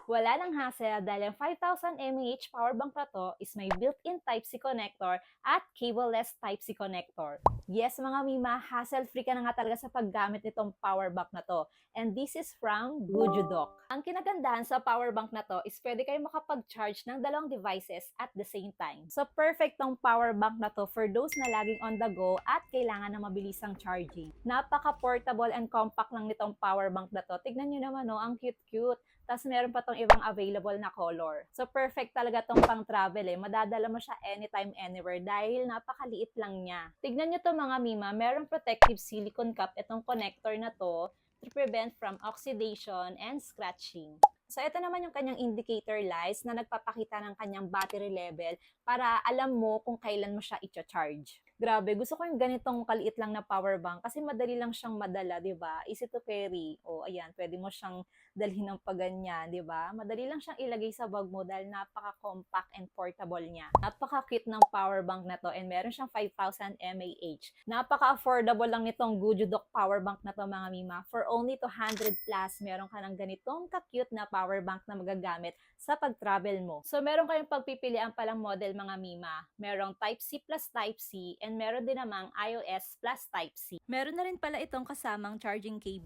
Wala nang hassle dahil ang 5,000 mAh power bank na to is may built-in Type-C connector at cableless Type-C connector. Yes mga Mima, hassle-free ka na nga talaga sa paggamit nitong power bank na to. And this is from Gujudok. Ang kinagandahan sa power bank na to is pwede kayo makapag-charge ng dalawang devices at the same time. So perfect tong power bank na to for those na laging on the go at kailangan ng mabilisang charging. Napaka-portable and compact lang nitong power bank na to. Tignan nyo naman, no, ang cute-cute. Tapos meron pa tong ibang available na color. So perfect talaga tong pang travel Madadala mo siya anytime, anywhere dahil napakaliit lang niya. Tignan nyo to mga Mima, meron protective silicone cap itong connector na to to prevent from oxidation and scratching. So ito naman yung kanyang indicator lights na nagpapakita ng kanyang battery level para alam mo kung kailan mo siya i-charge. Grabe, gusto ko yung ganitong kaliit lang na power bank kasi madali lang siyang madala, 'di ba? Easy to carry. O ayan, pwede mo siyang dalhin ng paganyan, 'di ba? Madali lang siyang ilagay sa bag mo dahil napaka-compact and portable niya. Napaka-cute ng power bank na to and meron siyang 5,000 mAh. Napaka-affordable lang nitong Gujudok power bank na to mga Mima. For only 200 plus, meron ka ng ganitong ka-cute na power bank na magagamit sa pag-travel mo. So meron kayong pagpipilian palang model mga Mima. Merong Type-C plus Type-C and meron din namang iOS plus Type-C. Meron na rin pala itong kasamang charging cable